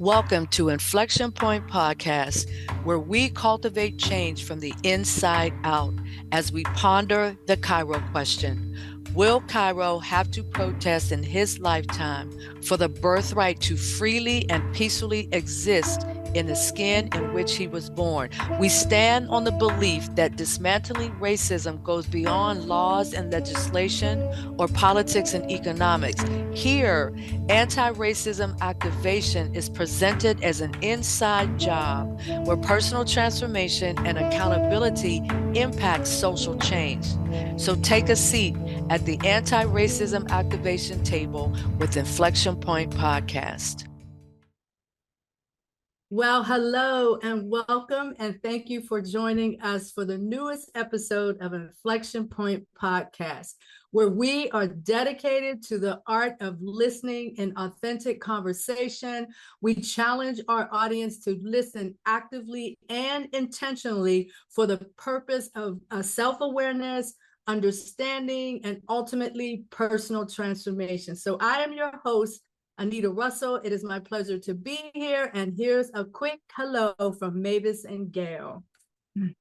Welcome to Inflection Point Podcast, where we cultivate change from the inside out as we ponder the Cairo question. Will Cairo have to protest in his lifetime for the birthright to freely and peacefully exist in the skin in which he was born? We stand on the belief that dismantling racism goes beyond laws and legislation or politics and economics. Here, anti-racism activation is presented as an inside job where personal transformation and accountability impact social change. So take a seat at the anti-racism activation table with Inflection Point Podcast. Well, hello and welcome, and thank you for joining us for the newest episode of Inflection Point Podcast, where we are dedicated to the art of listening in authentic conversation. We challenge our audience to listen actively and intentionally for the purpose of self-awareness, understanding, and ultimately personal transformation. So I am your host, Anita Russell. It is my pleasure to be here. And here's a quick hello from Mavis and Gail.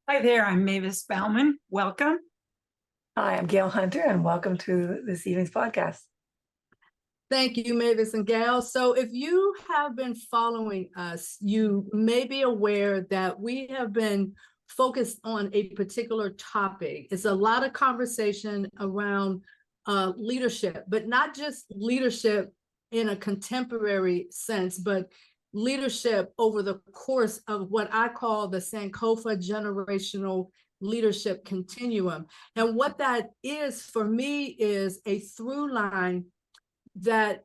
Hi there, I'm Mavis Bauman. Welcome. Hi, I'm Gail Hunter, and welcome to this evening's podcast. Thank you, Mavis and Gail. So if you have been following us, you may be aware that we have been focused on a particular topic. It's a lot of conversation around leadership, but not just leadership in a contemporary sense, but leadership over the course of what I call the Sankofa generational leadership continuum. And what that is for me is a through line that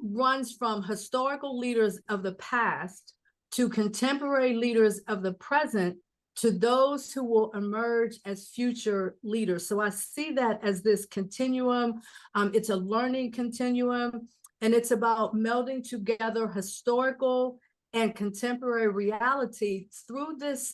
runs from historical leaders of the past to contemporary leaders of the present to those who will emerge as future leaders. So I see that as this continuum. It's a learning continuum. And it's about melding together historical and contemporary reality through this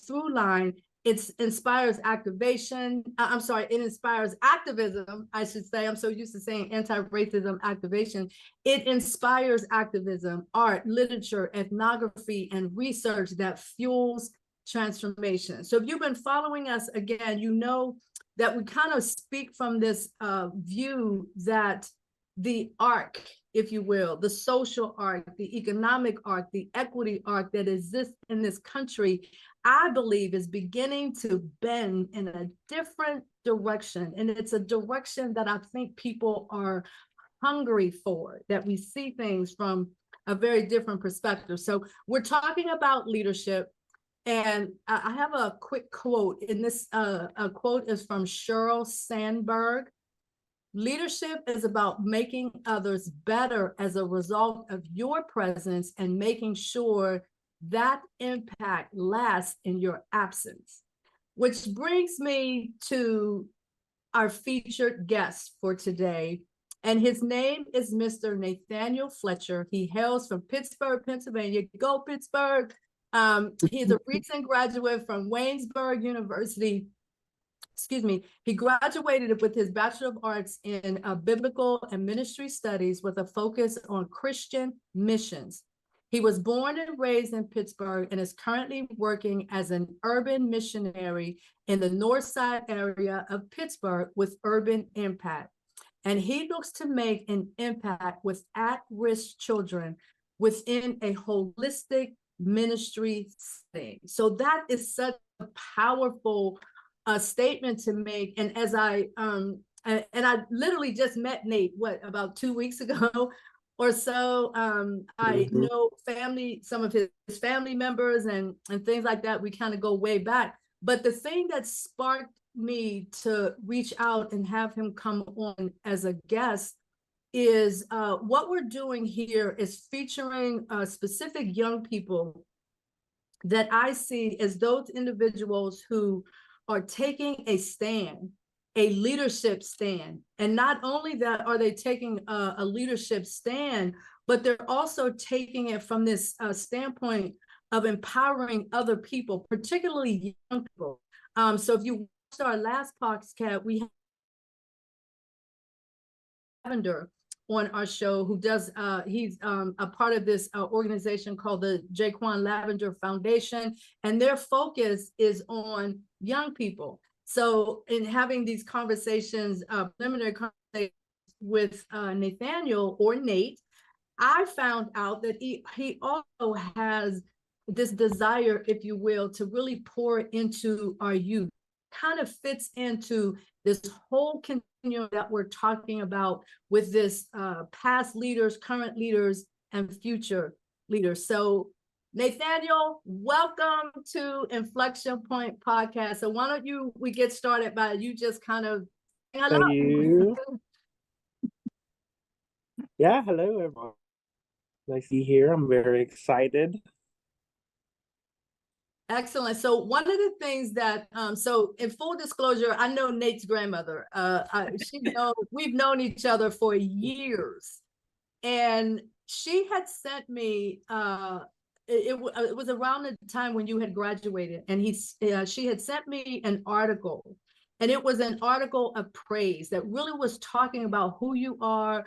through line. It inspires activation. It inspires activism, I should say. I'm so used to saying anti-racism activation. It inspires activism, art, literature, ethnography, and research that fuels transformation. So if you've been following us, again, you know that we kind of speak from this view that the arc, if you will, the social arc, the economic arc, the equity arc that exists in this country, I believe is beginning to bend in a different direction. And it's a direction that I think people are hungry for, that we see things from a very different perspective. So we're talking about leadership. And I have a quick quote in this. A quote is from Sheryl Sandberg. Leadership is about making others better as a result of your presence and making sure that impact lasts in your absence. Which brings me to our featured guest for today. And his name is Mr. Nathaniel Fletcher. He hails from Pittsburgh, Pennsylvania. Go Pittsburgh. He's a recent graduate from Waynesburg University. He graduated with his Bachelor of Arts in Biblical and Ministry Studies with a focus on Christian missions. He was born and raised in Pittsburgh and is currently working as an urban missionary in the North Side area of Pittsburgh with Urban Impact. And he looks to make an impact with at-risk children within a holistic ministry setting. So that is such a powerful statement to make. And as I literally just met Nate, about 2 weeks ago or so. I know some of his family members and things like that. We kind of go way back. But the thing that sparked me to reach out and have him come on as a guest is what we're doing here is featuring specific young people that I see as those individuals who are taking a stand, a leadership stand. And not only that are they taking a leadership stand, but they're also taking it from this standpoint of empowering other people, particularly young people. So if you watched our last podcast, we had Lavender, on our show who does, he's a part of this organization called the Jaquan Lavender Foundation, and their focus is on young people. So in having these conversations, preliminary conversations with Nathaniel or Nate, I found out that he also has this desire, if you will, to really pour into our youth. Kind of fits into this whole continuum that we're talking about with this past leaders, current leaders, and future leaders. So Nathaniel, welcome to Inflection Point Podcast. So why don't we get started by you just kind of hello. Thank you. Yeah, hello everyone. Nice to be here. I'm very excited. Excellent. So one of the things that, so in full disclosure, I know Nate's grandmother. We've known each other for years, and she had sent me. It was around the time when you had graduated, and she had sent me an article, and it was an article of praise that really was talking about who you are,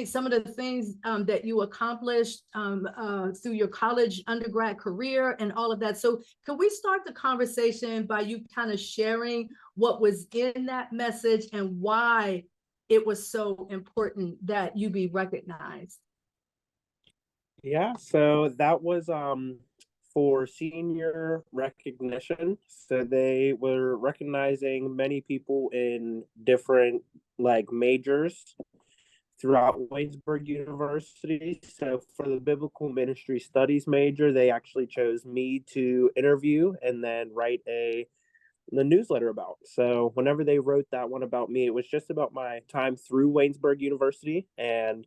some of the things that you accomplished through your college undergrad career and all of that. So can we start the conversation by you kind of sharing what was in that message and why it was so important that you be recognized? Yeah, so that was for senior recognition. So they were recognizing many people in different majors throughout Waynesburg University. So for the biblical ministry studies major, they actually chose me to interview and then write the newsletter about. So whenever they wrote that one about me, it was just about my time through Waynesburg University and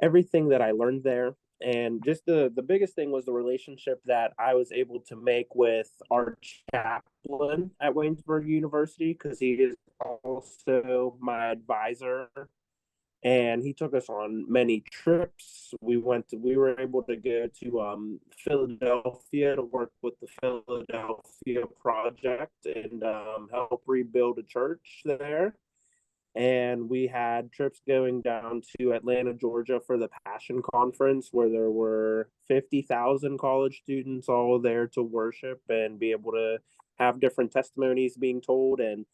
everything that I learned there. And just the biggest thing was the relationship that I was able to make with our chaplain at Waynesburg University, because he is also my advisor. And he took us on many trips. We were able to go to Philadelphia to work with the Philadelphia Project and help rebuild a church there. And we had trips going down to Atlanta, Georgia for the Passion Conference, where there were 50,000 college students all there to worship and be able to have different testimonies being told and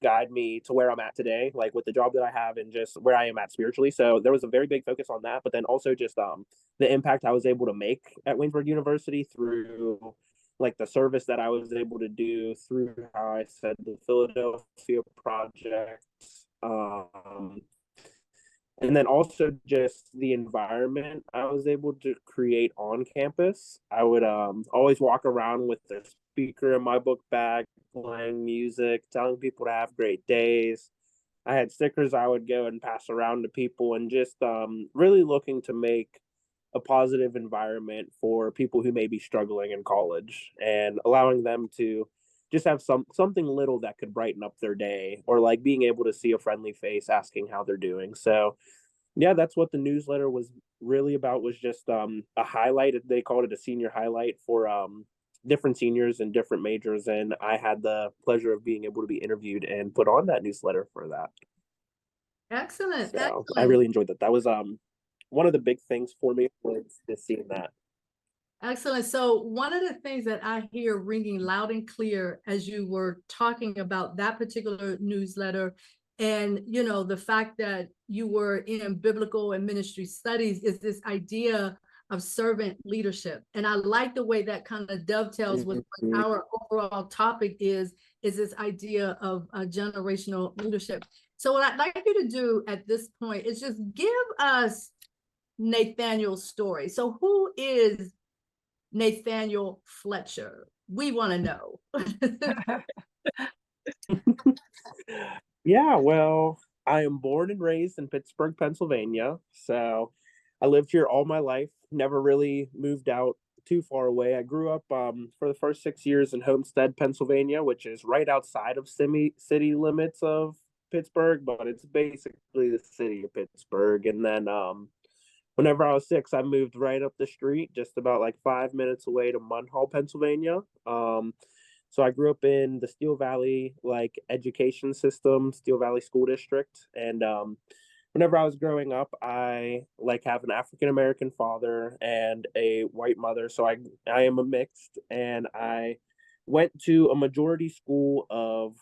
guide me to where I'm at today, like with the job that I have and just where I am at spiritually. So there was a very big focus on that, but then also just the impact I was able to make at Waynesburg University through the service that I was able to do through, how I said, the Philadelphia Project, and then also just the environment I was able to create on campus. I would always walk around with the speaker in my book bag, playing music, telling people to have great days. I had stickers I would go and pass around to people, and just really looking to make a positive environment for people who may be struggling in college and allowing them to just have something little that could brighten up their day, or being able to see a friendly face asking how they're doing. So yeah, that's what the newsletter was really about, was just a highlight. They called it a senior highlight for different seniors and different majors, and I had the pleasure of being able to be interviewed and put on that newsletter for that. Excellent. So Excellent. I really enjoyed that. That was one of the big things for me, was just seeing that. Excellent. So one of the things that I hear ringing loud and clear as you were talking about that particular newsletter, and the fact that you were in biblical and ministry studies, is this idea of servant leadership. And I like the way that kind of dovetails with what our overall topic is this idea of generational leadership. So what I'd like you to do at this point is just give us Nathaniel's story. So who is Nathaniel Fletcher? We want to know. Yeah, well, I am born and raised in Pittsburgh, Pennsylvania. So I lived here all my life, never really moved out too far away. I grew up for the first 6 years in Homestead, Pennsylvania, which is right outside of city limits of Pittsburgh, but it's basically the city of Pittsburgh. And then whenever I was 6, I moved right up the street, just about 5 minutes away, to Munhall, Pennsylvania. So I grew up in the Steel Valley education system, Steel Valley School District, and whenever I was growing up, I like have an African American father and a white mother, so I am a mixed, and I went to a majority school of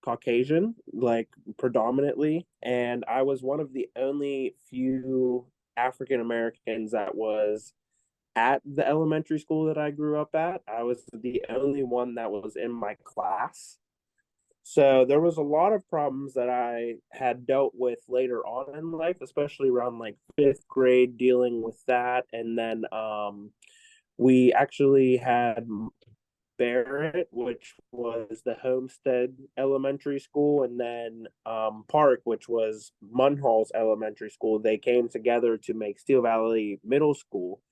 Caucasian, like predominantly, and I was one of the only few African Americans that was at the elementary school that I grew up at. I was the only one that was in my class. So there was a lot of problems that I had dealt with later on in life, especially around like fifth grade, dealing with that. And then we actually had Barrett, which was the Homestead Elementary School, and then Park, which was Munhall's Elementary School. They came together to make Steel Valley Middle School.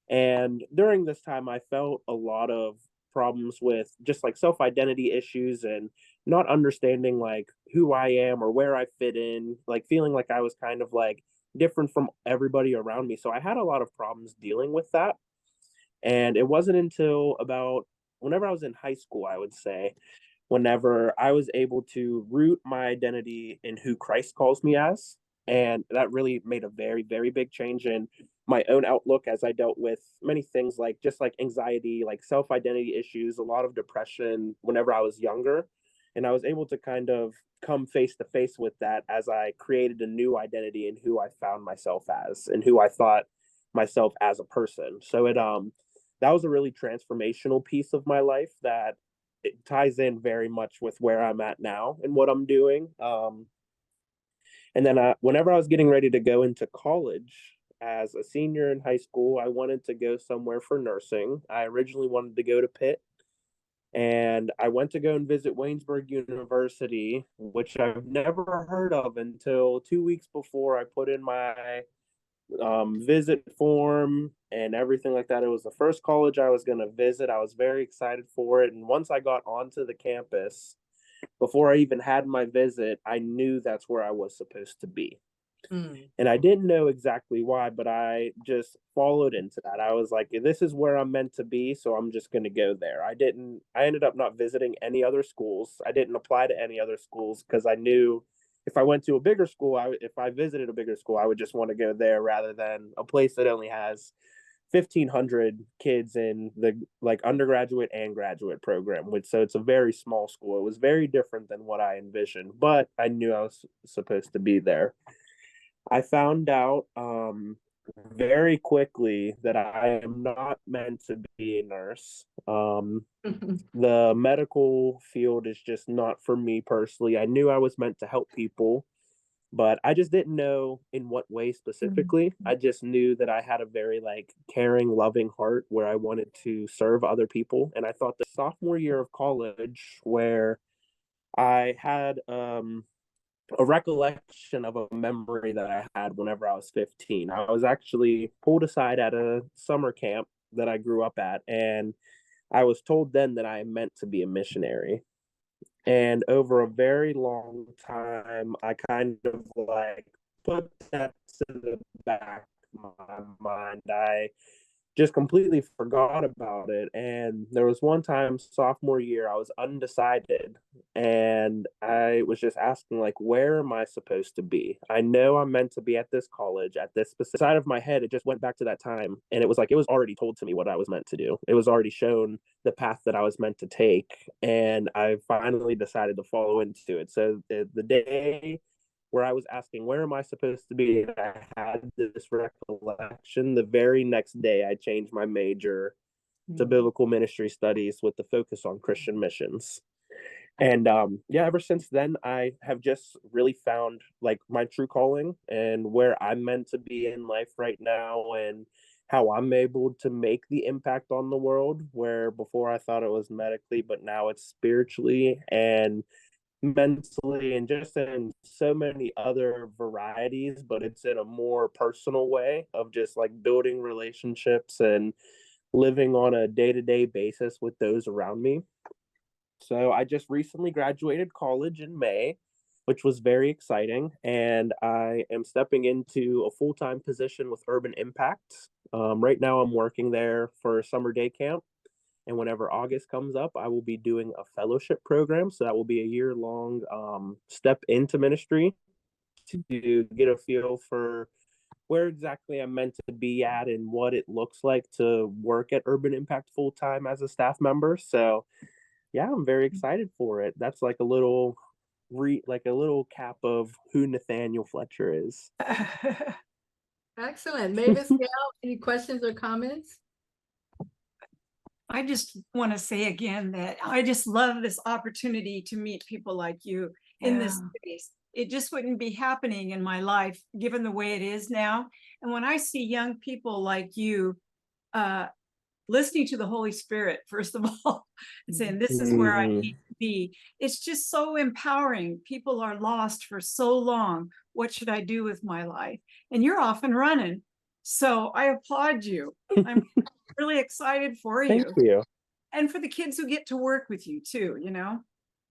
And during this time, I felt a lot of problems with just like self identity issues and not understanding like who I am or where I fit in, like feeling like I was kind of like different from everybody around me. So I had a lot of problems dealing with that. And it wasn't until about whenever I was in high school, I would say, whenever I was able to root my identity in who Christ calls me as. And that really made a very, very big change in my own outlook as I dealt with many things like just like anxiety, like self identity issues, a lot of depression whenever I was younger. And I was able to kind of come face to face with that as I created a new identity in who I found myself as and who I thought myself as a person. So that was a really transformational piece of my life that it ties in very much with where I'm at now and what I'm doing. And then whenever I was getting ready to go into college as a senior in high school, I wanted to go somewhere for nursing. I originally wanted to go to Pitt, and I went to go and visit Waynesburg University, which I've never heard of until 2 weeks before I put in my visit form and everything like that. It was the first college I was going to visit. I was very excited for it. And once I got onto the campus, before I even had my visit, I knew that's where I was supposed to be. And I didn't know exactly why, but I just followed into that. I was like, this is where I'm meant to be, so I'm just going to go there. I ended up not visiting any other schools. I didn't apply to any other schools because I knew if I went to a bigger school, if I visited a bigger school, I would just want to go there rather than a place that only has 1,500 kids in the like undergraduate and graduate program, which so it's a very small school. It was very different than what I envisioned, but I knew I was supposed to be there. I found out very quickly that I am not meant to be a nurse. The medical field is just not for me personally. I knew I was meant to help people, but I just didn't know in what way specifically. I just knew that I had a very like caring, loving heart where I wanted to serve other people. And I thought the sophomore year of college where I had a recollection of a memory that I had whenever I was 15. I was actually pulled aside at a summer camp that I grew up at, and I was told then that I meant to be a missionary. And over a very long time, I kind of like put that to the back of my mind. I just completely forgot about it. And there was one time sophomore year, I was undecided and I was just asking, like, where am I supposed to be? I know I'm meant to be at this college, at this specific side of my head. It just went back to that time. And it was like, it was already told to me what I was meant to do. It was already shown the path that I was meant to take. And I finally decided to follow into it. So the day where I was asking, where am I supposed to be? I had this recollection. The very next day, I changed my major to biblical ministry studies with the focus on Christian missions. And yeah, ever since then, I have just really found like my true calling and where I'm meant to be in life right now and how I'm able to make the impact on the world, where before I thought it was medically, but now it's spiritually and mentally and just in so many other varieties, but it's in a more personal way of just like building relationships and living on a day-to-day basis with those around me. So I just recently graduated college in May, which was very exciting, and I am stepping into a full-time position with Urban Impact. Right now I'm working there for a summer day camp. And whenever August comes up, I will be doing a fellowship program. So that will be a year-long step into ministry. to get a feel for where exactly I'm meant to be at and what it looks like to work at Urban Impact full time as a staff member. So yeah, I'm very excited for it. That's like a little cap of who Nathaniel Fletcher is. Excellent. Mavis, Gail, any questions or comments? I just want to say again that I just love this opportunity to meet people like you in this space. It just wouldn't be happening in my life given the way it is now. And when I see young people like you listening to the Holy Spirit, first of all, and saying, this is where I need to be, it's just so empowering. People are lost for so long. What should I do with my life? And you're off and running. So I applaud you. I'm really excited for you. Thank you. And for the kids who get to work with you too, you know.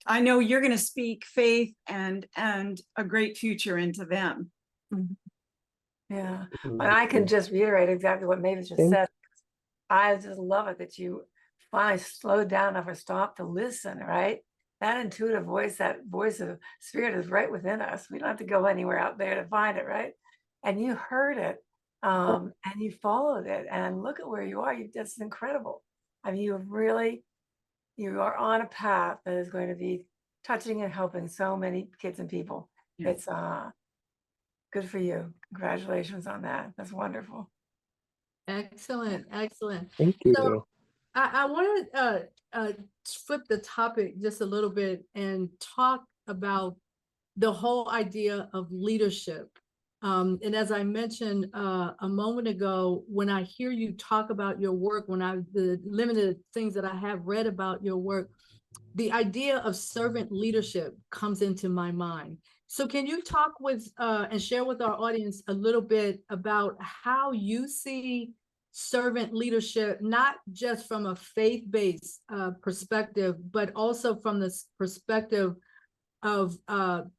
I know you're going to speak faith and a great future into them. Yeah, and I can just reiterate exactly what Mavis just said. I just love it that you finally slowed down enough or stopped to listen, right? That intuitive voice, that voice of spirit is right within us. We don't have to go anywhere out there to find it, right? And you heard it, and you followed it, and look at where you are. That's incredible. I mean, you are on a path that is going to be touching and helping so many kids and people. Yeah. It's good for you. Congratulations on that. That's wonderful. Excellent, excellent. Thank you. So I want to flip the topic just a little bit and talk about the whole idea of leadership. And as I mentioned a moment ago, when I hear you talk about your work, the limited things that I have read about your work, the idea of servant leadership comes into my mind. So can you talk with and share with our audience a little bit about how you see servant leadership, not just from a faith-based perspective, but also from the perspective of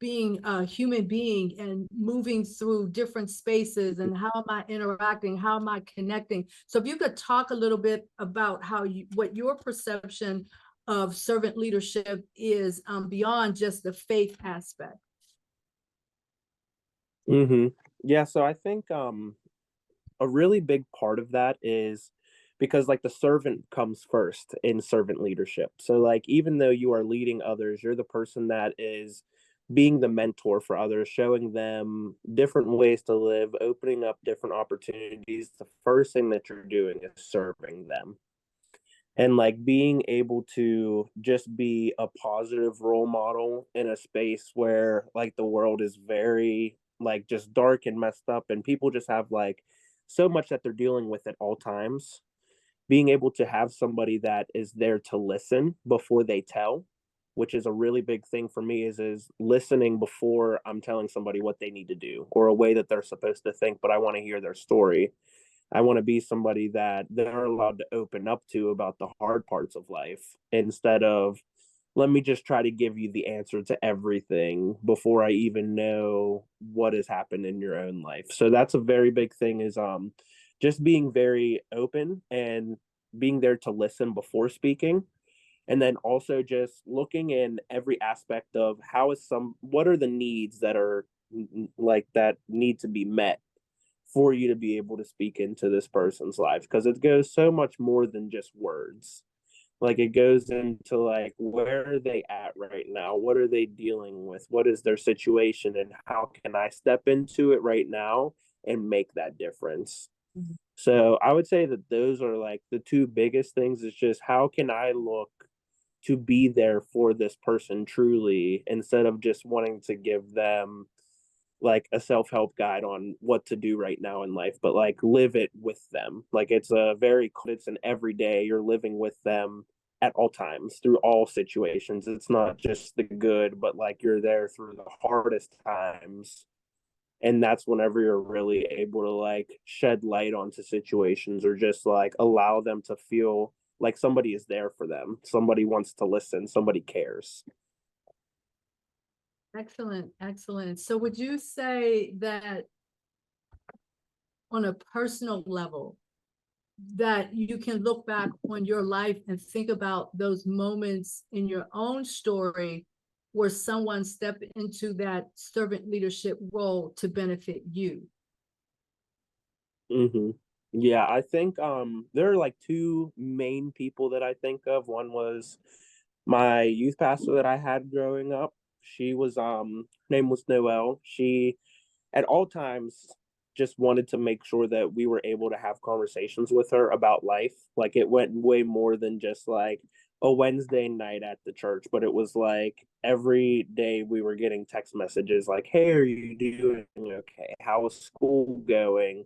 being a human being and moving through different spaces, and how am I interacting, how am I connecting? So if you could talk a little bit about what your perception of servant leadership is beyond just the faith aspect. Yeah, so I think a really big part of that is because like the servant comes first in servant leadership. So like even though you are leading others, you're the person that is being the mentor for others, showing them different ways to live, opening up different opportunities. The first thing that you're doing is serving them. And like being able to just be a positive role model in a space where like the world is very like just dark and messed up, and people just have like so much that they're dealing with at all times. Being able to have somebody that is there to listen before they tell, which is a really big thing for me, is listening before I'm telling somebody what they need to do or a way that they're supposed to think, but I want to hear their story. I want to be somebody that they're allowed to open up to about the hard parts of life, instead of let me just try to give you the answer to everything before I even know what has happened in your own life. So that's a very big thing, is just being very open and being there to listen before speaking. And then also just looking in every aspect of what are the needs that are like that need to be met for you to be able to speak into this person's life, because it goes so much more than just words. Like it goes into like, where are they at right now? What are they dealing with? What is their situation? And how can I step into it right now and make that difference? Mm-hmm. So I would say that those are like the two biggest things, is just how can I look to be there for this person truly, instead of just wanting to give them like a self-help guide on what to do right now in life, but like live it with them. Like it's an everyday, you're living with them at all times through all situations. It's not just the good, but like you're there through the hardest times. And that's whenever you're really able to like shed light onto situations, or just like allow them to feel like somebody is there for them. Somebody wants to listen, somebody cares. Excellent, excellent. So would you say that on a personal level, that you can look back on your life and think about those moments in your own story or someone step into that servant leadership role to benefit you? Mm-hmm. Yeah, I think there are like two main people that I think of. One was my youth pastor that I had growing up. She was name was Noelle. She at all times just wanted to make sure that we were able to have conversations with her about life. Like it went way more than just like a Wednesday night at the church, but it was like every day we were getting text messages like, "Hey, are you doing okay? How is school going?"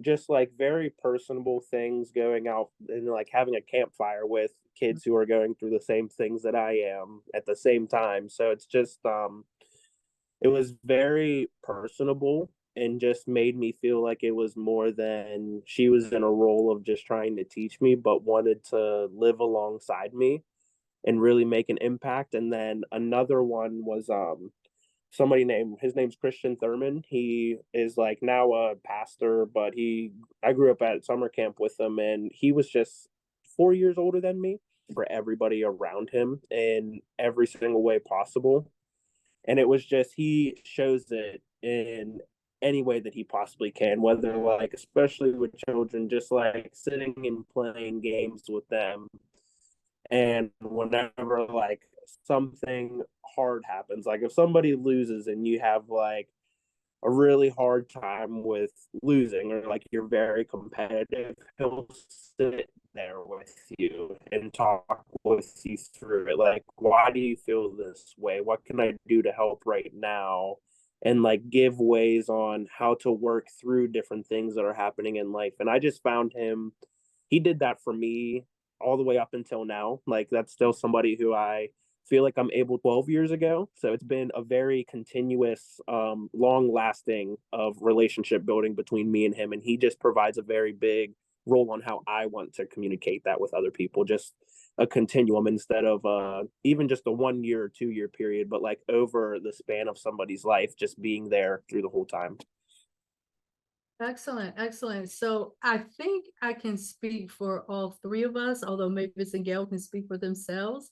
Just like very personable things, going out and like having a campfire with kids who are going through the same things that I am at the same time. So it's just it was very personable and just made me feel like it was more than she was in a role of just trying to teach me, but wanted to live alongside me and really make an impact. And then another one was somebody named, his name's Christian Thurman. He is like now a pastor, but I grew up at summer camp with him, and he was just 4 years older than me for everybody around him in every single way possible. And it was just, he shows it in any way that he possibly can, whether like, especially with children, just like sitting and playing games with them. And whenever like something hard happens, like if somebody loses and you have like a really hard time with losing, or like you're very competitive, he'll sit there with you and talk with you through it. Like, why do you feel this way? What can I do to help right now? And like give ways on how to work through different things that are happening in life. And I just found him, he did that for me all the way up until now. Like, that's still somebody who I feel like I'm able 12 years ago. So it's been a very continuous, long lasting of relationship building between me and him. And he just provides a very big role on how I want to communicate that with other people, just a continuum instead of even just a 1 year or 2 year period, but like over the span of somebody's life, just being there through the whole time. Excellent, excellent. So I think I can speak for all three of us, although Mavis and Gail can speak for themselves.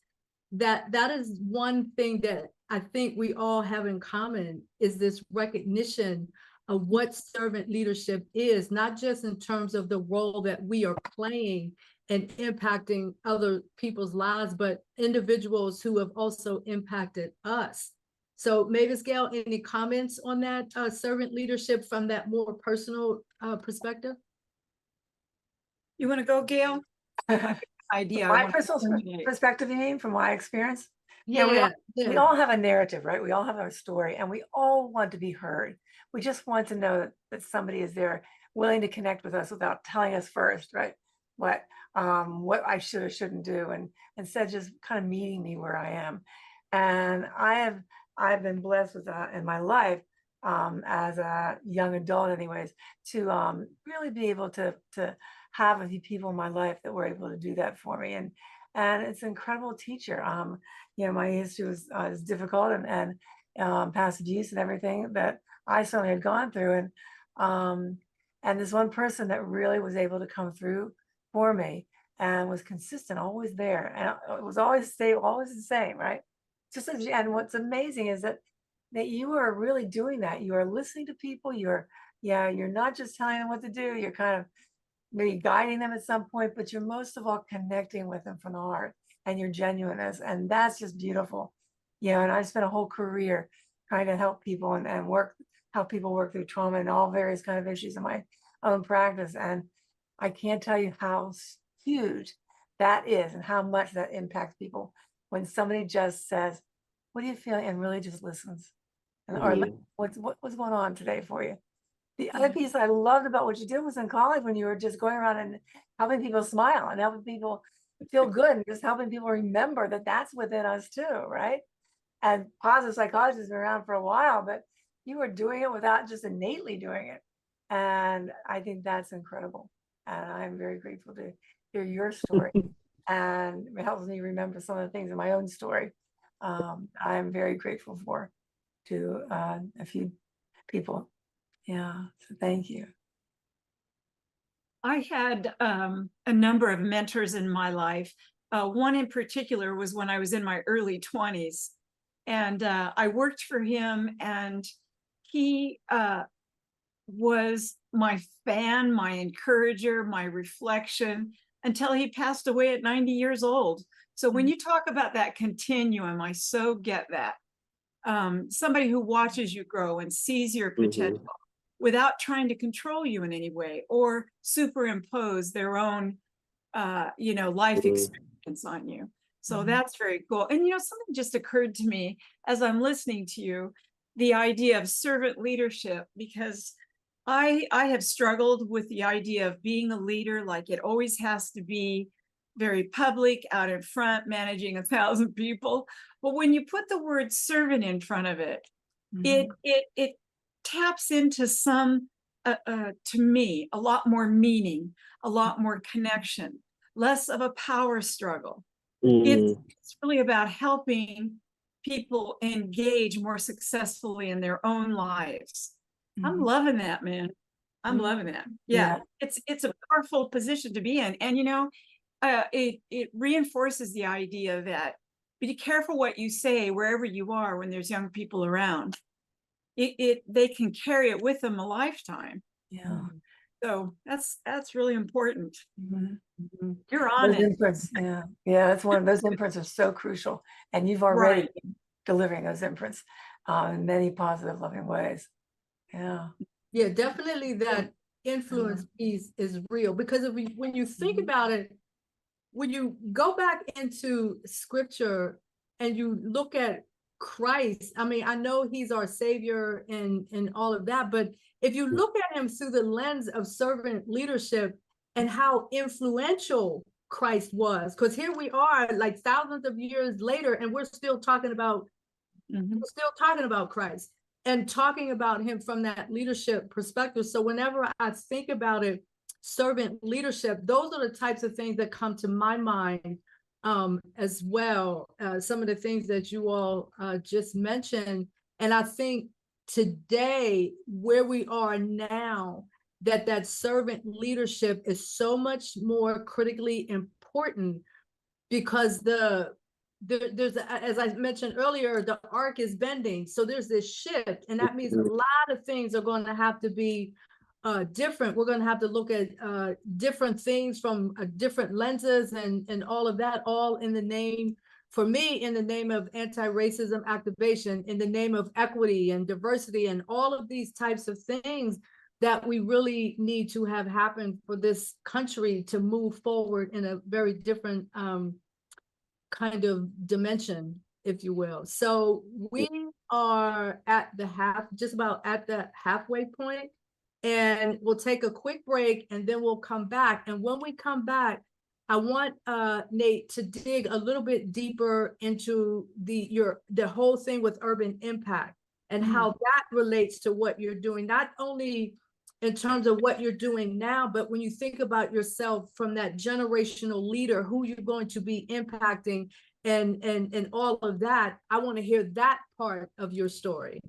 That is one thing that I think we all have in common, is this recognition of what servant leadership is, not just in terms of the role that we are playing and impacting other people's lives, but individuals who have also impacted us. So Mavis, Gail, any comments on that servant leadership from that more personal perspective? You want to go, Gail? Idea. My personal perspective, you mean, from my experience? Yeah, we all have a narrative, right? We all have our story, and we all want to be heard. We just want to know that somebody is there willing to connect with us without telling us first, right? What I should or shouldn't do, and instead just kind of meeting me where I am. And I've been blessed with that in my life, as a young adult anyways, to really be able to have a few people in my life that were able to do that for me. And it's an incredible teacher. My history was difficult, and past abuse and everything that I certainly had gone through. And this one person that really was able to come through for me and was consistent, always there. And it was always always the same, right? And what's amazing is that you are really doing that. You are listening to people. You're not just telling them what to do. You're kind of maybe guiding them at some point, but you're most of all connecting with them from the heart and your genuineness. And that's just beautiful. And I spent a whole career trying to help people and help people work through trauma and all various kind of issues in my own practice. And I can't tell you how huge that is and how much that impacts people when somebody just says, "What are you feeling?" and really just listens. Or what's going on today for you? The other piece I loved about what you did was in college, when you were just going around and helping people smile and helping people feel good, and just helping people remember that that's within us too, right? And positive psychology has been around for a while, but you were doing it without just innately doing it. And I think that's incredible. And I'm very grateful to hear your story. And it helps me remember some of the things in my own story. I'm very grateful to a few people. Yeah, so thank you. I had a number of mentors in my life, One in particular was when I was in my early 20s, and I worked for him, and he was my fan, my encourager, my reflection, until he passed away at 90 years old. So when you talk about that continuum, I so get that. Somebody who watches you grow and sees your potential without trying to control you in any way or superimpose their own, life experience on you. So that's very cool. And, something just occurred to me as I'm listening to you, the idea of servant leadership, because I have struggled with the idea of being a leader. Like, it always has to be very public, out in front, managing 1,000 people. But when you put the word servant in front of it, it taps into some, to me, a lot more meaning, a lot more connection, less of a power struggle. It's really about helping people engage more successly in their own lives. I'm loving that, man. I'm loving that. Yeah. It's a powerful position to be in. And, it reinforces the idea that be careful what you say wherever you are when there's young people around. They can carry it with them a lifetime. Yeah. So that's really important. You're on Those it. imprints, yeah, that's one of those imprints are so crucial, and you've already been delivering those imprints in many positive, loving ways. Yeah, definitely that influence piece is real, because when you think about it, when you go back into scripture and you look at Christ, I mean, I know he's our savior and all of that, but if you look at him through the lens of servant leadership and how influential Christ was, because here we are like thousands of years later and we're still talking about Christ and talking about him from that leadership perspective. So whenever I think about it, servant leadership, those are the types of things that come to my mind as well. Some of the things that you all just mentioned. And I think today, where we are now, that servant leadership is so much more critically important, because there's, as I mentioned earlier, the arc is bending. So there's this shift, and that means a lot of things are going to have to be different. We're going to have to look at different things from different lenses and all of that, all in the name, for me, in the name of anti-racism activation, in the name of equity and diversity, and all of these types of things that we really need to have happen for this country to move forward in a very different kind of dimension, if you will. So we are at the just about at the halfway point, and we'll take a quick break and then we'll come back. And when we come back, I want Nate to dig a little bit deeper into the whole thing with urban impact and how that relates to what you're doing, not only in terms of what you're doing now, but when you think about yourself from that generational leader, who you're going to be impacting and all of that. I want to hear that part of your story.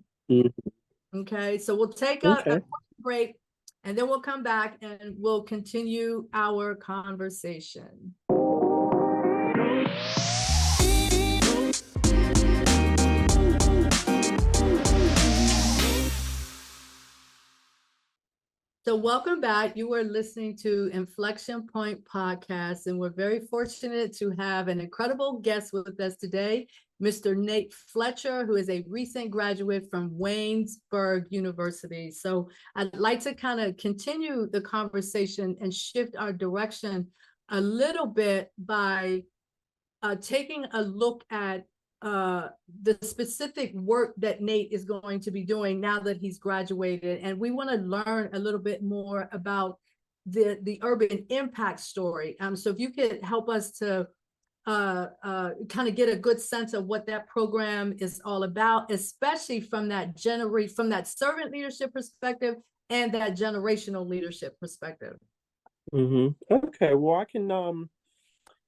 Okay, so we'll take a quick break and then we'll come back and we'll continue our conversation. So welcome back. You are listening to Inflection Point podcast, and we're very fortunate to have an incredible guest with us today, Mr. Nate Fletcher, who is a recent graduate from Waynesburg University. So I'd like to kind of continue the conversation and shift our direction a little bit by taking a look at the specific work that Nate is going to be doing now that he's graduated. And we want to learn a little bit more about the urban impact story. So if you could help us to kind of get a good sense of what that program is all about, especially from that servant leadership perspective and that generational leadership perspective. Okay, well, I can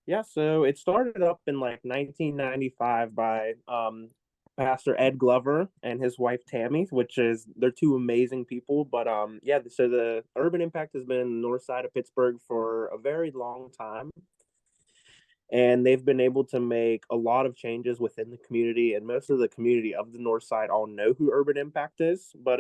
yeah, so it started up in like 1995 by Pastor Ed Glover and his wife Tammy, they're two amazing people. But yeah, so the urban impact has been north side of Pittsburgh for a very long time. And they've been able to make a lot of changes within the community, and most of the community of the North Side all know who Urban Impact is. But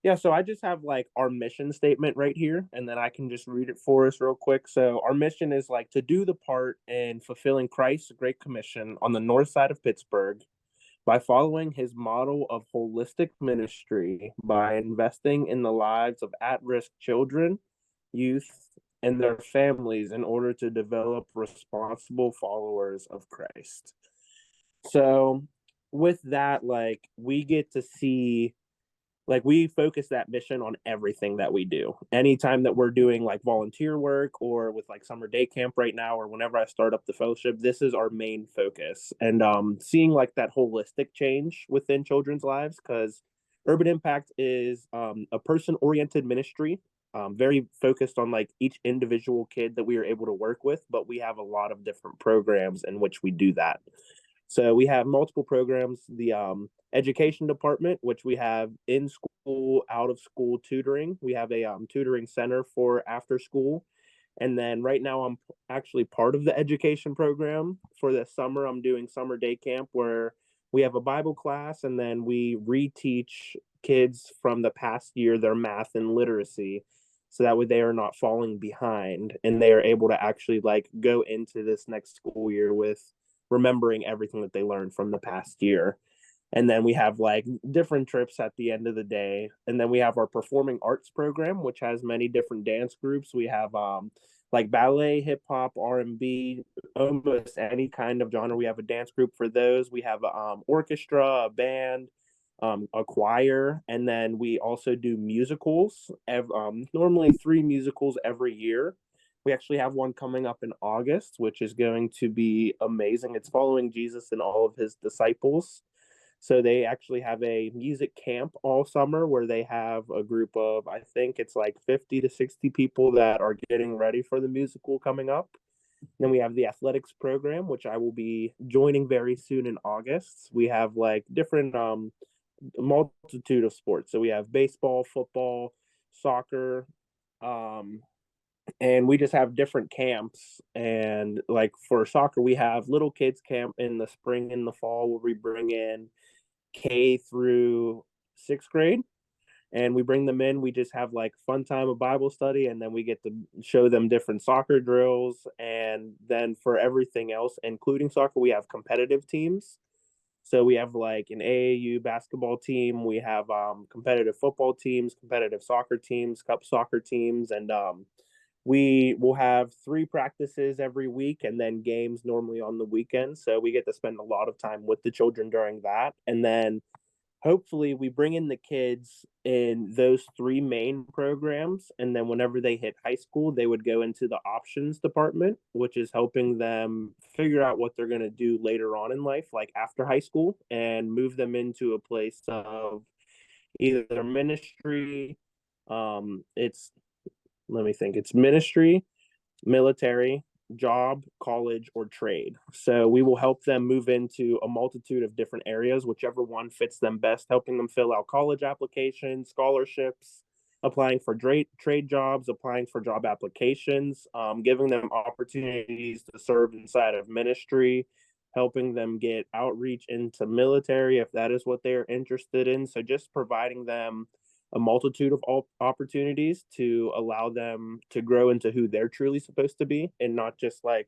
yeah, so I just have like our mission statement right here, and then I can just read it for us real quick. So our mission is like to do the part in fulfilling Christ's Great Commission on the North Side of Pittsburgh by following his model of holistic ministry, by investing in the lives of at-risk children, youth, and their families in order to develop responsible followers of Christ. So with that, like we get to see, like we focus that mission on everything that we do. Anytime that we're doing like volunteer work or with like summer day camp right now, or whenever I start up the fellowship, this is our main focus. And seeing like that holistic change within children's lives, because Urban Impact is a person-oriented ministry, very focused on like each individual kid that we are able to work with, but we have a lot of different programs in which we do that. So we have multiple programs, the education department, which we have in school, out of school tutoring. We have a tutoring center for after school. And then right now I'm actually part of the education program. For the summer, I'm doing summer day camp where we have a Bible class, and then we reteach kids from the past year their math and literacy. So that way they are not falling behind, and they are able to actually like go into this next school year with remembering everything that they learned from the past year. And then we have like different trips at the end of the day. And then we have our performing arts program, which has many different dance groups. We have like ballet, hip hop, R&B, almost any kind of genre. We have a dance group for those. We have orchestra, a band, a choir, and then we also do musicals. Normally 3 musicals every year. We actually have one coming up in August, which is going to be amazing. It's following Jesus and all of his disciples. So they actually have a music camp all summer where they have a group of, I think it's like 50 to 60 people that are getting ready for the musical coming up. Then we have the athletics program, which I will be joining very soon in August. We have like different multitude of sports. So we have baseball, football, soccer, and we just have different camps. And like for soccer, we have little kids camp in the spring and the fall where we bring in K through 6th grade, and we bring them in. We just have like fun time of Bible study, and then we get to show them different soccer drills. And then for everything else, including soccer, we have competitive teams. So we have like an AAU basketball team, we have competitive football teams, competitive soccer teams, cup soccer teams, and we will have 3 practices every week and then games normally on the weekends. So we get to spend a lot of time with the children during that. And then hopefully we bring in the kids in those 3 main programs. And then whenever they hit high school, they would go into the options department, which is helping them figure out what they're going to do later on in life, like after high school, and move them into a place of either ministry. It's ministry, military, job, college, or trade. So we will help them move into a multitude of different areas, whichever one fits them best, helping them fill out college applications, scholarships, applying for trade jobs, applying for job applications, giving them opportunities to serve inside of ministry, helping them get outreach into military if that is what they're interested in. So just providing them a multitude of opportunities to allow them to grow into who they're truly supposed to be, and not just like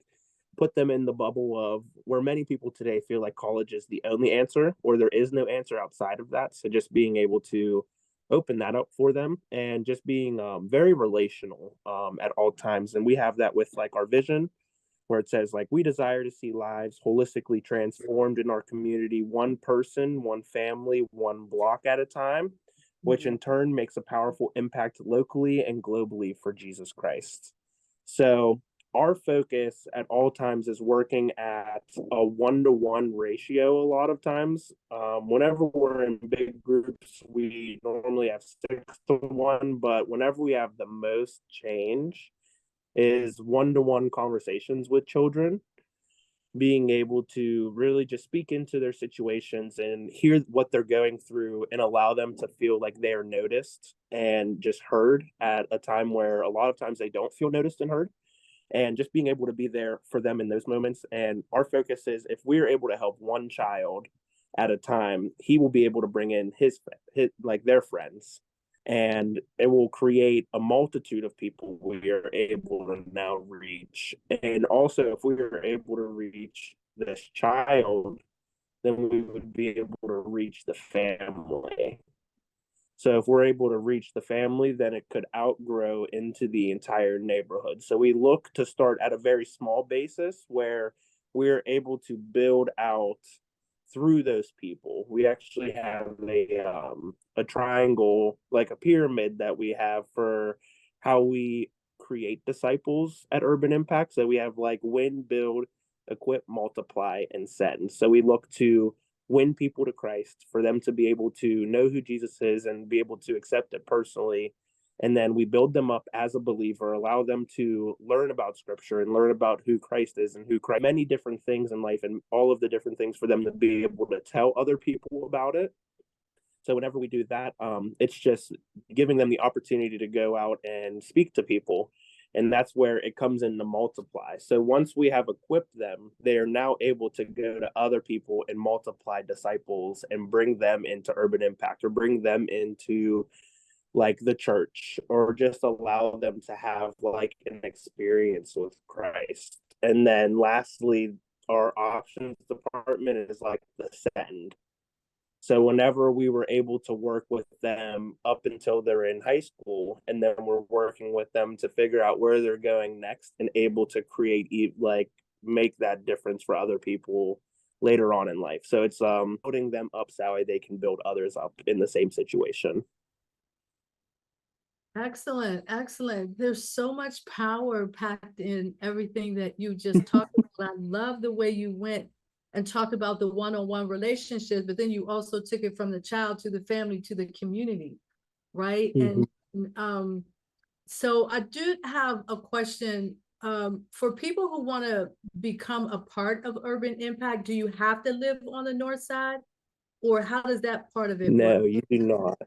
put them in the bubble of where many people today feel like college is the only answer, or there is no answer outside of that. So just being able to open that up for them, and just being very relational at all times. And we have that with like our vision, where it says like we desire to see lives holistically transformed in our community, one person, one family, one block at a time, which in turn makes a powerful impact locally and globally for Jesus Christ. So our focus at all times is working at a 1-to-1 ratio. A lot of times, whenever we're in big groups, we normally have 6-to-1, but whenever we have the most change is 1-to-1 conversations with children, being able to really just speak into their situations and hear what they're going through, and allow them to feel like they are noticed and just heard at a time where a lot of times they don't feel noticed and heard. and just being able to be there for them in those moments. And our focus is, if we're able to help one child at a time, he will be able to bring in his like their friends, and it will create a multitude of people we are able to now reach. And also, if we are able to reach this child, then we would be able to reach the family. So if we're able to reach the family, then it could outgrow into the entire neighborhood. So we look to start at a very small basis where we're able to build out through those people. We actually have a triangle, like a pyramid, that we have for how we create disciples at Urban Impact. So we have like win, build, equip, multiply, and send. So we look to win people to Christ, for them to be able to know who Jesus is and be able to accept it personally. And then we build them up as a believer, allow them to learn about scripture and learn about who Christ is and who Christ, many different things in life, and all of the different things for them to be able to tell other people about it. So whenever we do that, it's just giving them the opportunity to go out and speak to people. And that's where it comes in to multiply. So once we have equipped them, they are now able to go to other people and multiply disciples and bring them into Urban Impact, or bring them into like the church, or just allow them to have like an experience with Christ. And then lastly, our options department is like the send. So whenever we were able to work with them up until they're in high school, and then we're working with them to figure out where they're going next, and able to create like make that difference for other people later on in life. So it's putting them up so they can build others up in the same situation. Excellent, excellent. There's so much power packed in everything that you just talked about. I love the way you went and talked about the one-on-one relationships, but then you also took it from the child to the family to the community, right? Mm-hmm. And so I do have a question for people who want to become a part of Urban Impact. Do you have to live on the north side, or how does that part of it No, work? you do not.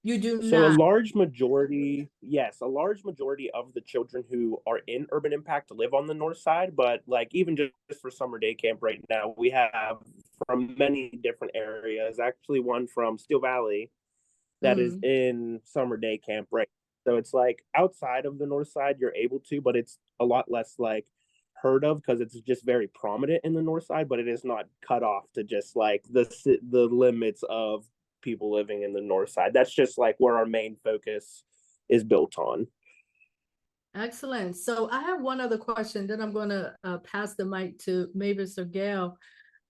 You do So a not. large majority of the children who are in Urban Impact live on the north side, but like even just for summer day camp right now, we have from many different areas, actually one from Steel Valley that is in summer day camp, right? So it's like outside of the north side, you're able to, but it's a lot less like heard of, because it's just very prominent in the north side, but it is not cut off to just like the limits of people living in the north side. That's just like where our main focus is built on. Excellent. So I have one other question, then I'm going to pass the mic to Mavis or Gail.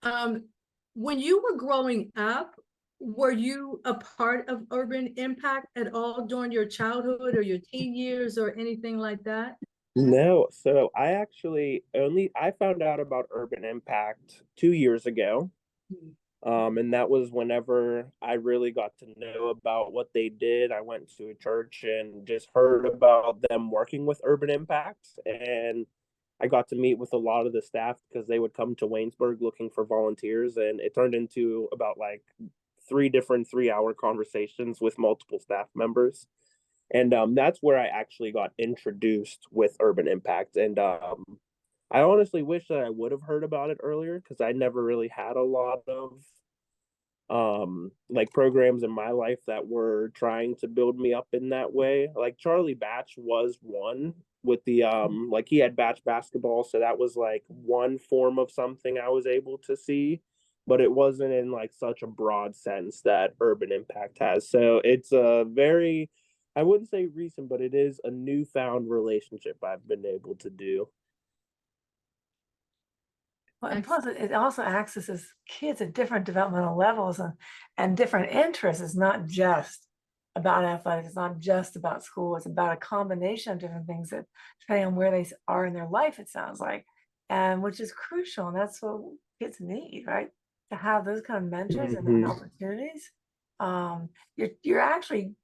When you were growing up, were you a part of Urban Impact at all during your childhood or your teen years or anything like that? No, so I found out about Urban Impact 2 years ago. And that was whenever I really got to know about what they did. I went to a church and just heard about them working with Urban Impact. And I got to meet with a lot of the staff, because they would come to Waynesburg looking for volunteers. And it turned into about like 3 different 3-hour conversations with multiple staff members. And that's where I actually got introduced with Urban Impact. And I honestly wish that I would have heard about it earlier, because I never really had a lot of like programs in my life that were trying to build me up in that way. Like Charlie Batch was one with the like he had Batch basketball, so that was like one form of something I was able to see, but it wasn't in like such a broad sense that Urban Impact has. So it's a very, I wouldn't say recent, but it is a newfound relationship I've been able to do. Well, and plus it also accesses kids at different developmental levels and different interests. It's not just about athletics. It's not just about school. It's about a combination of different things that, depending on where they are in their life, it sounds like, and which is crucial. And that's what kids need, right? To have those kind of mentors and opportunities. You're actually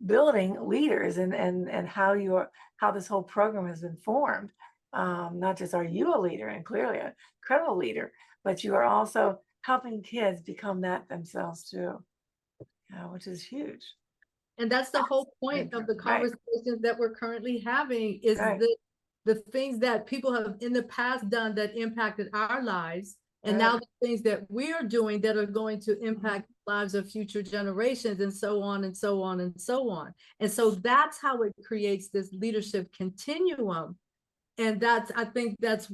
building leaders and how this whole program has been formed. Not just are you a leader, and clearly a credible leader, but you are also helping kids become that themselves too, which is huge. And that's the whole point of the conversations that we're currently having, is the the things that people have in the past done that impacted our lives, and now the things that we are doing that are going to impact the lives of future generations, and so on and so on and so on. And so that's how it creates this leadership continuum. And I think that's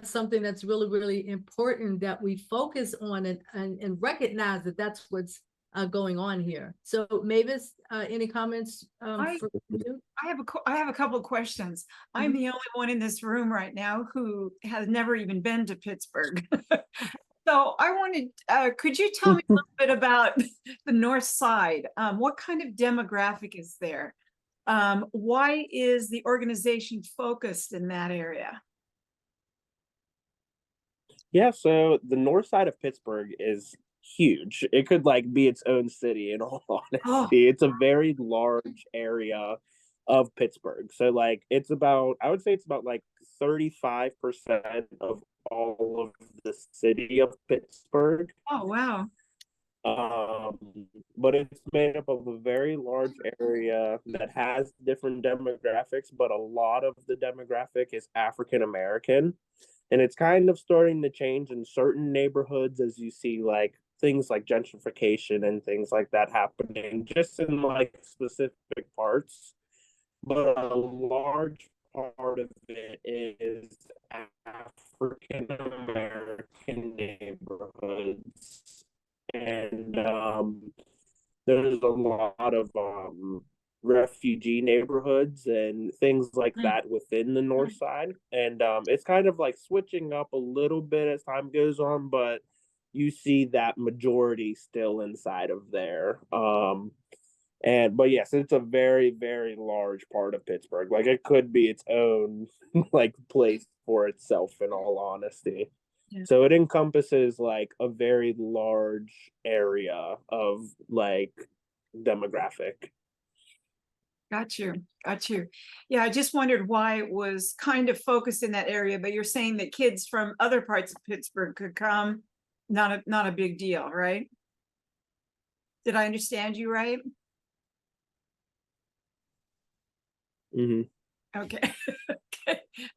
something that's really, really important that we focus on and recognize that that's what's going on here. So Mavis, any comments for you? I have a couple of questions. I'm the only one in this room right now who has never even been to Pittsburgh. So I wanted, could you tell me a little bit about the North Side? What kind of demographic is there? Why is the organization focused in that area? Yeah, so the north side of Pittsburgh is huge. It could like be its own city in all honesty. It's a very large area of Pittsburgh. So like I would say it's about like 35% of all of the city of Pittsburgh. Oh, wow. But it's made up of a very large area that has different demographics, but a lot of the demographic is African American. And it's kind of starting to change in certain neighborhoods as you see like things like gentrification and things like that happening just in like specific parts. But a large part of it is African American neighborhoods. And there's a lot of refugee neighborhoods and things like that within the north side. And it's kind of like switching up a little bit as time goes on, but you see that majority still inside of there. But yes, it's a very, very large part of Pittsburgh. Like it could be its own like place for itself, in all honesty. Yeah. So it encompasses like a very large area of like demographic. Got you. Yeah, I just wondered why it was kind of focused in that area, but you're saying that kids from other parts of Pittsburgh could come, not a big deal, right? Did I understand you right? Okay.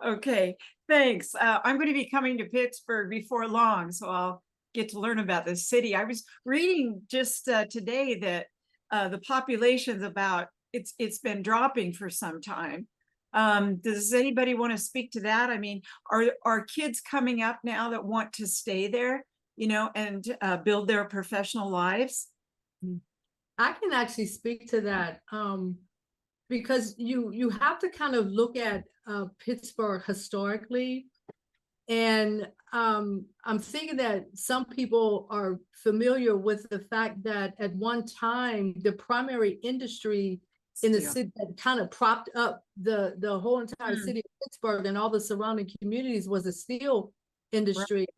Okay. Thanks. I'm going to be coming to Pittsburgh before long, so I'll get to learn about this city. I was reading just today that the population's it's been dropping for some time. Does anybody want to speak to that? I mean, are kids coming up now that want to stay there, and build their professional lives? I can actually speak to that. Because you have to kind of look at Pittsburgh historically. And I'm thinking that some people are familiar with the fact that at one time, the primary industry in the city that kind of propped up the whole entire city of Pittsburgh and all the surrounding communities was the steel industry. Right.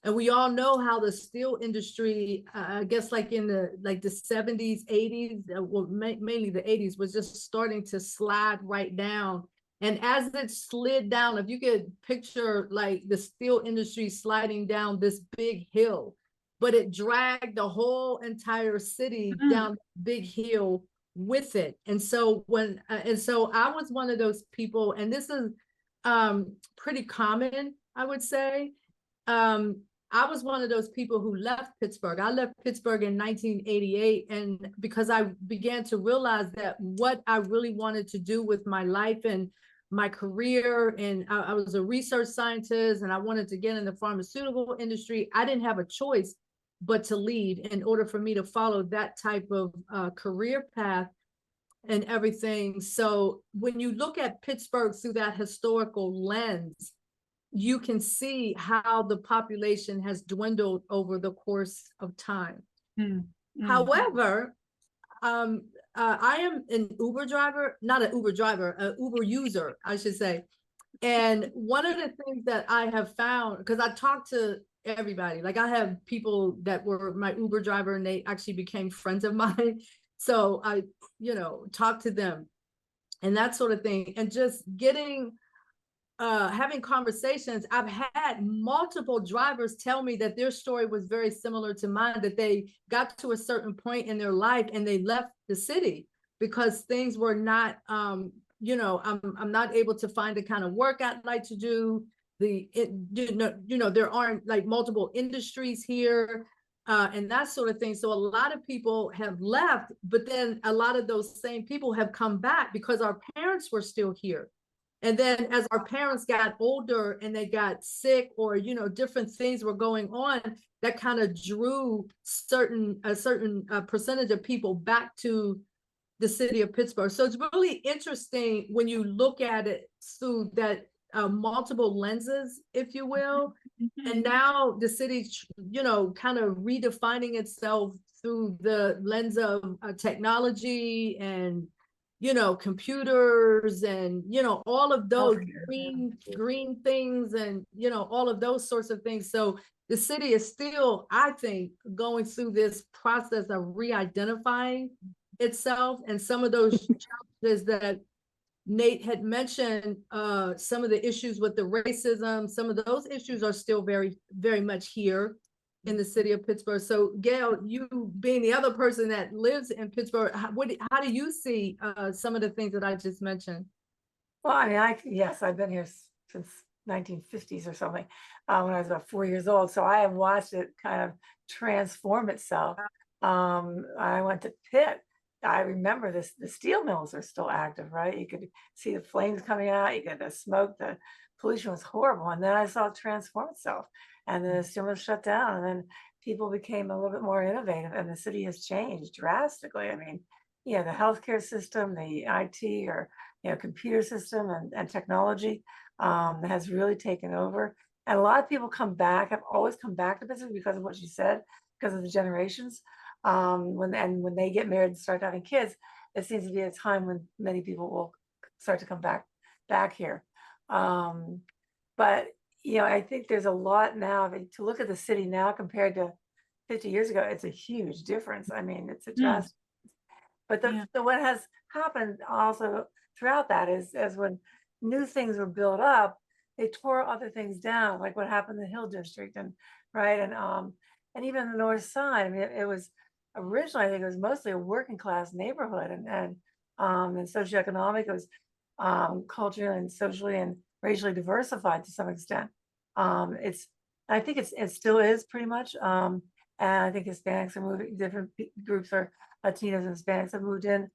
And we all know how the steel industry, I guess like in the 70s, 80s, well, mainly the 80s, was just starting to slide right down. And as it slid down, if you could picture like the steel industry sliding down this big hill, but it dragged the whole entire city down the big hill with it. And so I was one of those people, and this is pretty common, I would say. I was one of those people who left Pittsburgh. I left Pittsburgh in 1988, and because I began to realize that what I really wanted to do with my life and my career, and I was a research scientist, and I wanted to get in the pharmaceutical industry. I didn't have a choice but to leave in order for me to follow that type of career path and everything. So when you look at Pittsburgh through that historical lens, you can see how the population has dwindled over the course of time. However, I am an Uber driver, not an Uber driver, an Uber user, I should say. And one of the things that I have found, because I talk to everybody, like I have people that were my Uber driver and they actually became friends of mine. So I, talk to them and that sort of thing. And just having conversations, I've had multiple drivers tell me that their story was very similar to mine, that they got to a certain point in their life and they left the city because things were not I'm not able to find the kind of work I'd like to do. There aren't like multiple industries here, and that sort of thing. So a lot of people have left, but then a lot of those same people have come back because our parents were still here. And then as our parents got older and they got sick, or, different things were going on, that kind of drew a certain percentage of people back to the city of Pittsburgh. So it's really interesting when you look at it through that multiple lenses, if you will. And now the city's, kind of redefining itself through the lens of technology and, computers and, all of those green things and, all of those sorts of things. So the city is still, I think, going through this process of re-identifying itself, and some of those challenges that Nate had mentioned, some of the issues with the racism, some of those issues are still very, very much here in the city of Pittsburgh. So Gail, you being the other person that lives in Pittsburgh, how do you see some of the things that I just mentioned? Well, I mean, yes, I've been here since 1950s or something, when I was about 4 years old. So I have watched it kind of transform itself. I went to Pitt. I remember the steel mills are still active, right? You could see the flames coming out, you get the smoke, the pollution was horrible. And then I saw it transform itself, and the steel mills shut down, and then people became a little bit more innovative, and the city has changed drastically. I mean, the healthcare system, the IT or computer system and technology has really taken over. And a lot of people come back, have always come back to business because of what you said, because of the generations. When they get married and start having kids, it seems to be a time when many people will start to come back here. But I think there's a lot now. I mean, to look at the city now compared to 50 years ago, it's a huge difference. I mean, it's a drastic. But what has happened also throughout that is, as when new things were built up, they tore other things down, like what happened in the Hill District and even the North Side. I mean, it was originally, I think it was mostly a working class neighborhood, and socioeconomic, it was culturally and socially and racially diversified to some extent. I think it still is pretty much. And I think Hispanics are moving, different groups are Latinos and Hispanics have moved in,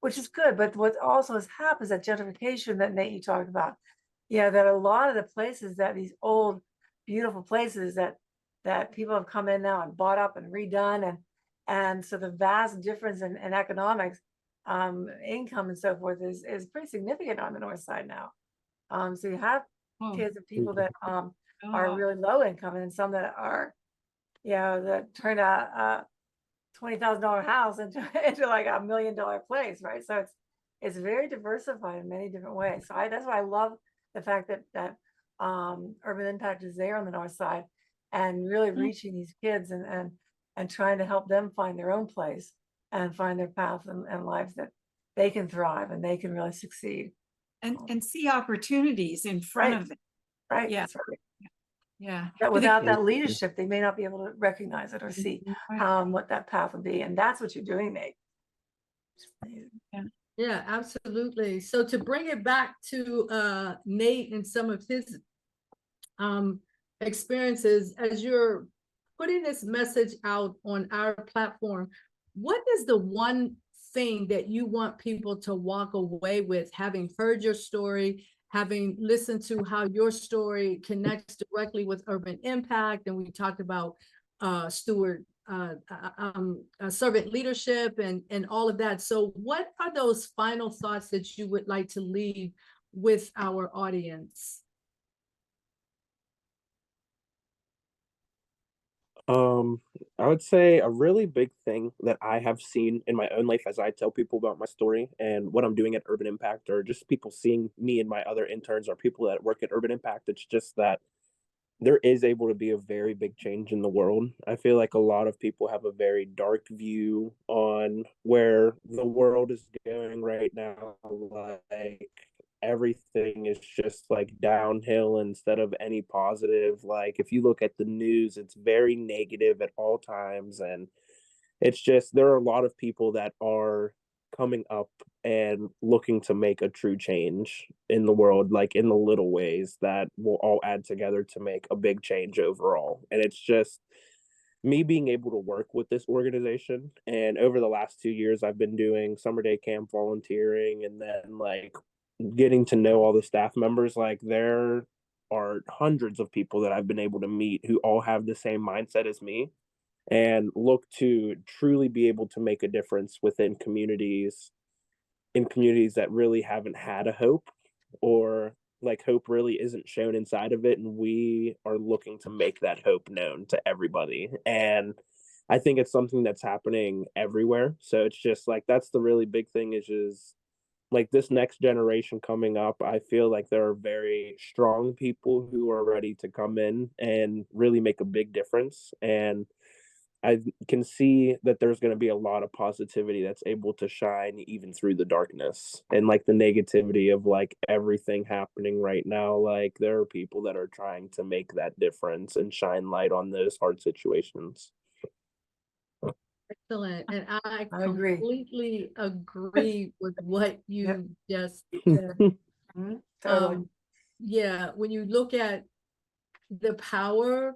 which is good. But what also has happened is that gentrification that Nate, you talked about. That a lot of the places, that these old, beautiful places that people have come in now and bought up and redone, and so the vast difference in economics, income and so forth is pretty significant on the North Side now. So you have kids of people that are really low income, and some that are that turned a $20,000 house into like $1 million place, right? So it's very diversified in many different ways. So that's why I love the fact that Urban Impact is there on the North Side, and really reaching these kids and trying to help them find their own place and find their path and lives that they can thrive and they can really succeed. And see opportunities in front of them. Right. Yeah. That's right. Yeah. That without that leadership, they may not be able to recognize it or see what that path would be. And that's what you're doing, Nate. Yeah, absolutely. So to bring it back to Nate and some of his experiences, as you're putting this message out on our platform, what is the one thing that you want people to walk away with, having heard your story, having listened to how your story connects directly with Urban Impact? And we talked about servant leadership and all of that. So what are those final thoughts that you would like to leave with our audience? I would say a really big thing that I have seen in my own life as I tell people about my story and what I'm doing at Urban Impact, or just people seeing me and my other interns or people that work at Urban Impact, it's just that there is able to be a very big change in the world. I feel like a lot of people have a very dark view on where the world is going right now. Like everything is just like downhill instead of any positive. Like if you look at the news, it's very negative at all times. And it's just, there are a lot of people that are coming up and looking to make a true change in the world, like in the little ways that will all add together to make a big change overall. And it's just me being able to work with this organization. And over the last 2 years, I've been doing summer day camp volunteering, and then like getting to know all the staff members. Like there are hundreds of people that I've been able to meet who all have the same mindset as me and look to truly be able to make a difference within communities, in communities that really haven't had a hope, or like hope really isn't shown inside of it, and we are looking to make that hope known to everybody. And I think it's something that's happening everywhere. So it's just like that's the really big thing, is like this next generation coming up. I feel like there are very strong people who are ready to come in and really make a big difference. And I can see that there's going to be a lot of positivity that's able to shine even through the darkness and like the negativity of like everything happening right now. Like there are people that are trying to make that difference and shine light on those hard situations. Excellent. And I agree. completely agree with what you just said. Totally. Yeah, when you look at the power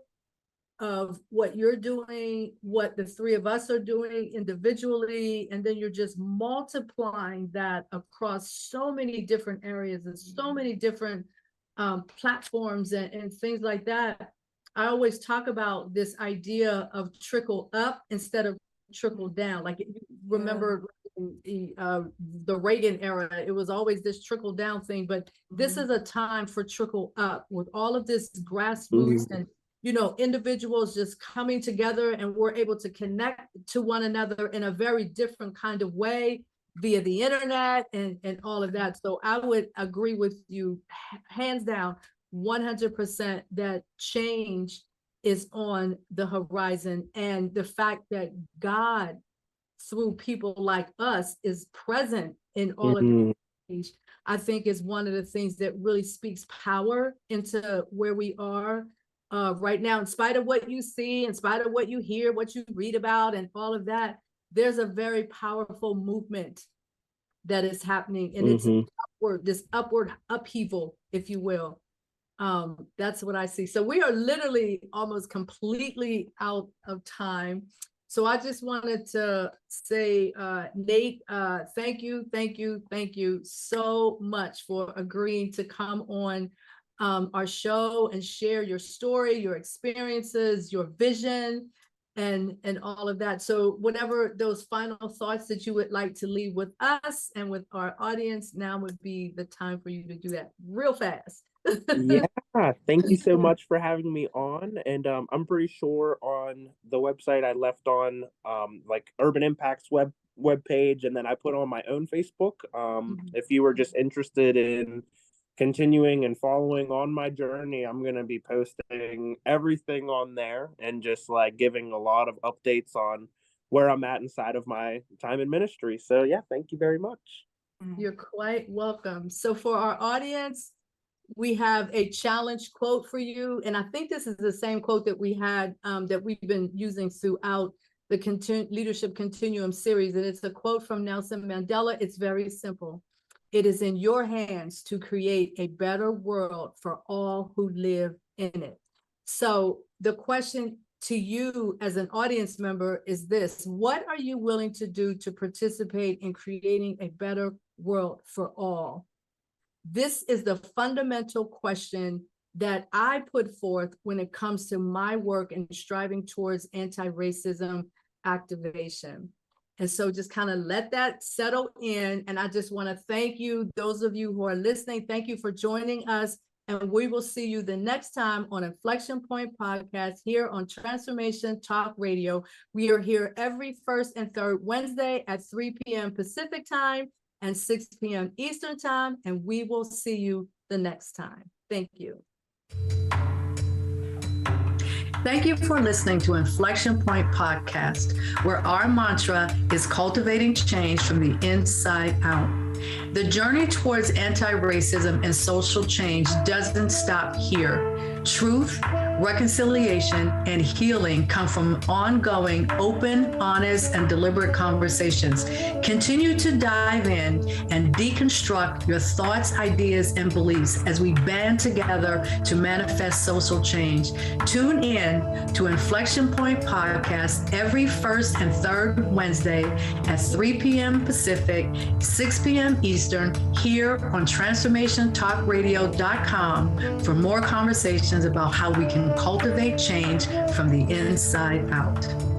of what you're doing, what the three of us are doing individually, and then you're just multiplying that across so many different areas and so many different platforms and things like that. I always talk about this idea of trickle up instead of trickle down. Like, remember the Reagan era, it was always this trickle down thing, but this is a time for trickle up with all of this grassroots and individuals just coming together, and we're able to connect to one another in a very different kind of way via the internet and all of that. So I would agree with you hands down 100% that change is on the horizon, and the fact that God through people like us is present in all of the change, I think is one of the things that really speaks power into where we are right now. In spite of what you see, in spite of what you hear, what you read about and all of that, there's a very powerful movement that is happening, and it's this upward upheaval, if you will. That's what I see. So we are literally almost completely out of time. So I just wanted to say, Nate, thank you so much for agreeing to come on our show and share your story, your experiences, your vision, and all of that. So whatever those final thoughts that you would like to leave with us and with our audience, now would be the time for you to do that real fast. Yeah, thank you so much for having me on. And I'm pretty sure on the website I left on like Urban Impact's web page, and then I put on my own Facebook. If you were just interested in continuing and following on my journey, I'm going to be posting everything on there and just like giving a lot of updates on where I'm at inside of my time in ministry. So yeah, thank you very much. You're quite welcome. So for our audience, we have a challenge quote for you. And I think this is the same quote that we had, that we've been using throughout the Leadership Continuum series. And it's a quote from Nelson Mandela. It's very simple. It is in your hands to create a better world for all who live in it. So the question to you as an audience member is this: what are you willing to do to participate in creating a better world for all? This is the fundamental question that I put forth when it comes to my work and striving towards anti-racism activation. And so just kind of let that settle in. And I just want to thank you, those of you who are listening, thank you for joining us. And we will see you the next time on Inflection Point Podcast here on Transformation Talk Radio. We are here every first and third Wednesday at 3 p.m. Pacific time and 6 p.m. Eastern time. And we will see you the next time. Thank you. Thank you for listening to Inflection Point Podcast, where our mantra is cultivating change from the inside out. The journey towards anti-racism and social change doesn't stop here. Truth, reconciliation, and healing come from ongoing, open, honest, and deliberate conversations. Continue to dive in and deconstruct your thoughts, ideas, and beliefs as we band together to manifest social change. Tune in to Inflection Point Podcast every first and third Wednesday at 3 p.m. Pacific, 6 p.m. Eastern, here on TransformationTalkRadio.com for more conversations about how we can cultivate change from the inside out.